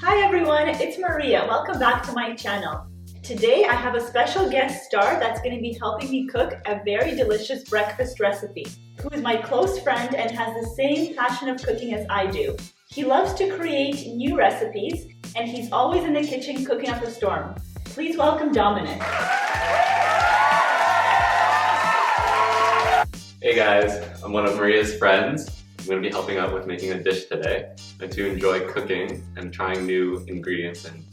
Hi everyone, it's Maria. Welcome back to my channel. Today I have a special guest star that's going to be helping me cook a very delicious breakfast recipe, who is my close friend and has the same passion of cooking as I do. He loves to create new recipes and he's always in the kitchen cooking up a storm. Please welcome Dominic. Hey guys, I'm one of Maria's friends. I'm going to be helping out with making a dish today. I do enjoy cooking and trying new ingredients and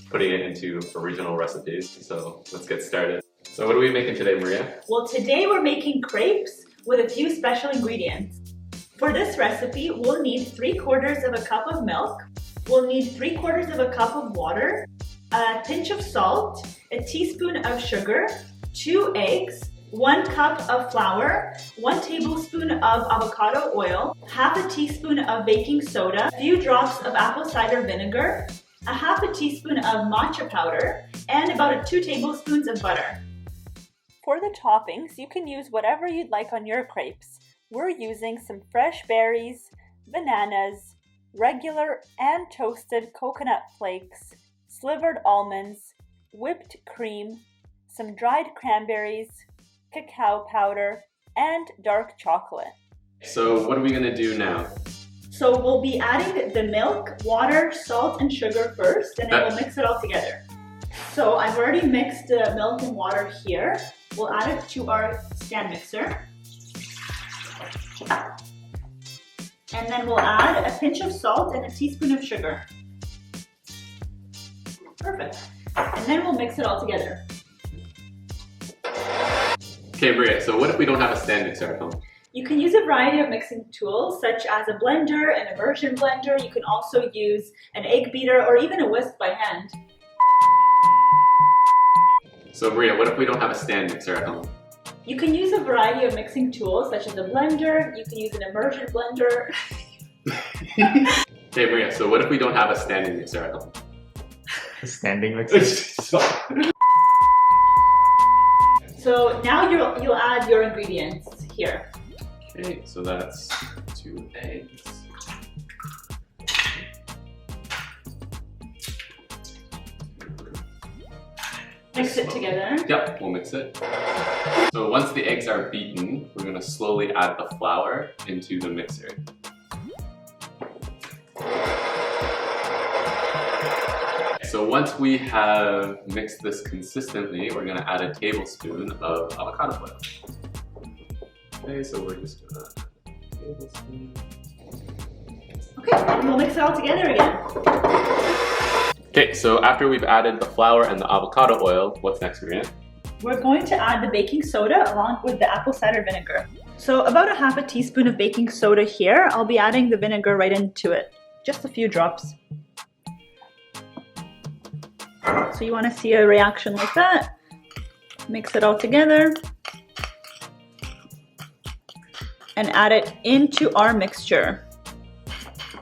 putting it into original recipes. So let's get started. So what are we making today, Maria? Well, today we're making crepes with a few special ingredients. For this recipe, we'll need 3/4 of a cup of milk. We'll need 3/4 of a cup of water, a pinch of salt, a teaspoon of sugar, 2 eggs, 1 cup of flour, 1 tablespoon of avocado oil, half a teaspoon of baking soda, a few drops of apple cider vinegar, a half a teaspoon of matcha powder, and about 2 tablespoons of butter. For the toppings, you can use whatever you'd like on your crepes. We're using some fresh berries, bananas, regular and toasted coconut flakes, slivered almonds, whipped cream, some dried cranberries, cacao powder, and dark chocolate. So what are we going to do now? So we'll be adding the milk, water, salt, and sugar first, and then we'll mix it all together. So I've already mixed the milk and water here. We'll add it to our stand mixer. And then we'll add a pinch of salt and a teaspoon of sugar. Perfect. And then we'll mix it all together. Okay, Maria, so what if we don't have a stand mixer at home? You can use a variety of mixing tools such as a blender, an immersion blender. You can also use an egg beater or even a whisk by hand. So Maria, what if we don't have a stand mixer at home? You can use a variety of mixing tools such as a blender. You can use an immersion blender. Okay, Maria, so what if we don't have a standing mixer at home? A standing mixer? So now you'll add your ingredients here. Okay, so that's 2 eggs. Mix it together. Yep, we'll mix it. So once the eggs are beaten, we're going to slowly add the flour into the mixer. So once we have mixed this consistently, we're going to add a tablespoon of avocado oil. Okay, so we're just going to add a tablespoon. Okay, and we'll mix it all together again. Okay, so after we've added the flour and the avocado oil, what's next, Maria? We're going to add the baking soda along with the apple cider vinegar. So about a half a teaspoon of baking soda here. I'll be adding the vinegar right into it. Just a few drops. So you want to see a reaction like that. Mix it all together. And add it into our mixture.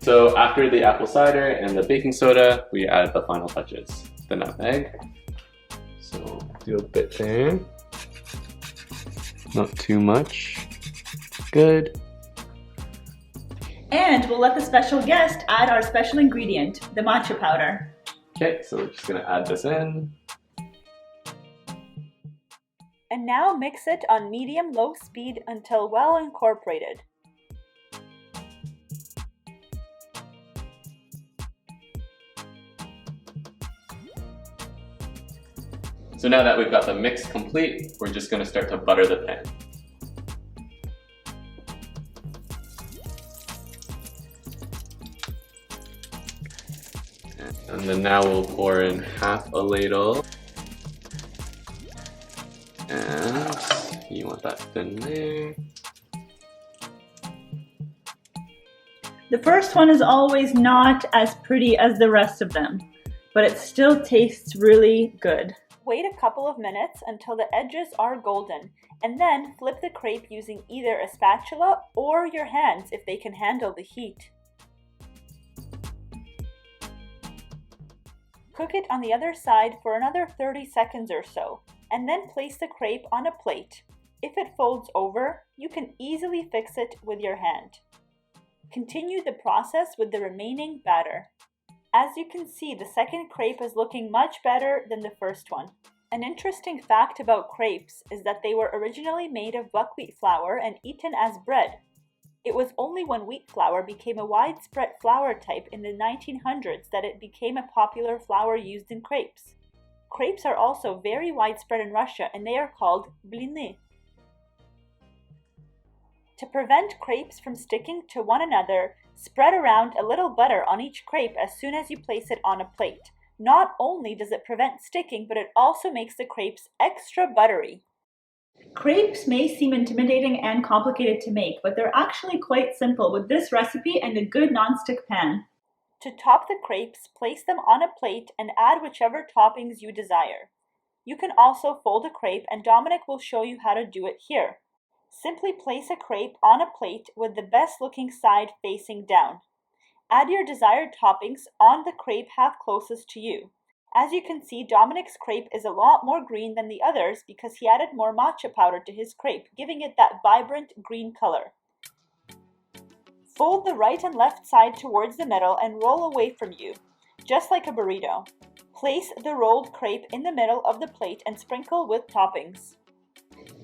So after the apple cider and the baking soda, we add the final touches, the nutmeg. So do a bit there. Not too much. Good. And we'll let the special guest add our special ingredient, the matcha powder. Okay, so we're just gonna add this in. And now mix it on medium-low speed until well incorporated. So now that we've got the mix complete, we're just gonna start to butter the pan. And then now we'll pour in half a ladle. And you want that thin there. The first one is always not as pretty as the rest of them, but it still tastes really good. Wait a couple of minutes until the edges are golden, and then flip the crepe using either a spatula or your hands if they can handle the heat. Cook it on the other side for another 30 seconds or so, and then place the crepe on a plate. If it folds over, you can easily fix it with your hand. Continue the process with the remaining batter. As you can see, the second crepe is looking much better than the first one. An interesting fact about crepes is that they were originally made of buckwheat flour and eaten as bread. It was only when wheat flour became a widespread flour type in the 1900s that it became a popular flour used in crepes. Crepes are also very widespread in Russia and they are called blины. To prevent crepes from sticking to one another, spread around a little butter on each crepe as soon as you place it on a plate. Not only does it prevent sticking, but it also makes the crepes extra buttery. Crepes may seem intimidating and complicated to make, but they're actually quite simple with this recipe and a good non-stick pan. To top the crepes, place them on a plate and add whichever toppings you desire. You can also fold a crepe, and Dominic will show you how to do it here. Simply place a crepe on a plate with the best looking side facing down. Add your desired toppings on the crepe half closest to you. As you can see, Dominic's crepe is a lot more green than the others because he added more matcha powder to his crepe, giving it that vibrant green color. Fold the right and left side towards the middle and roll away from you, just like a burrito. Place the rolled crepe in the middle of the plate and sprinkle with toppings.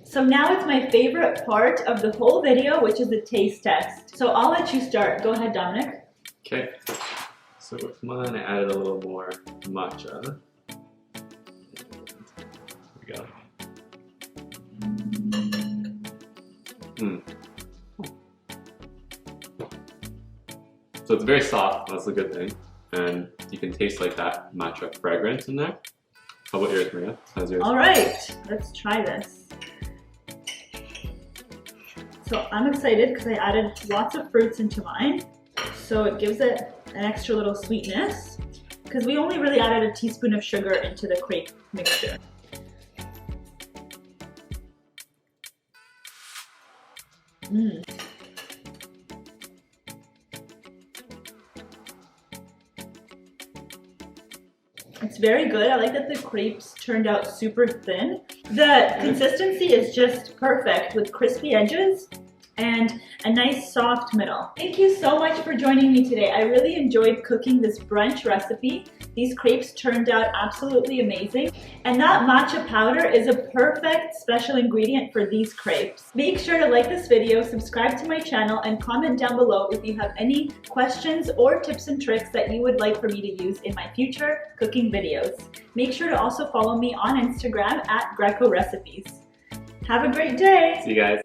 So now it's my favorite part of the whole video, which is the taste test. So I'll let you start. Go ahead, Dominic. Okay. So with mine, I added a little more matcha. Here we go. So it's very soft, that's a good thing. And you can taste like that matcha fragrance in there. How about yours, Maria? How's yours? All right, let's try this. So I'm excited because I added lots of fruits into mine. So it gives it an extra little sweetness because we only really added a teaspoon of sugar into the crepe mixture. It's very good. I like that the crepes turned out super thin. The consistency is just perfect with crispy edges and a nice soft middle. Thank you so much for joining me today. I really enjoyed cooking this brunch recipe. These crepes turned out absolutely amazing. And that matcha powder is a perfect special ingredient for these crepes. Make sure to like this video, subscribe to my channel, and comment down below if you have any questions or tips and tricks that you would like for me to use in my future cooking videos. Make sure to also follow me on Instagram at Greco Recipes. Have a great day! See you guys.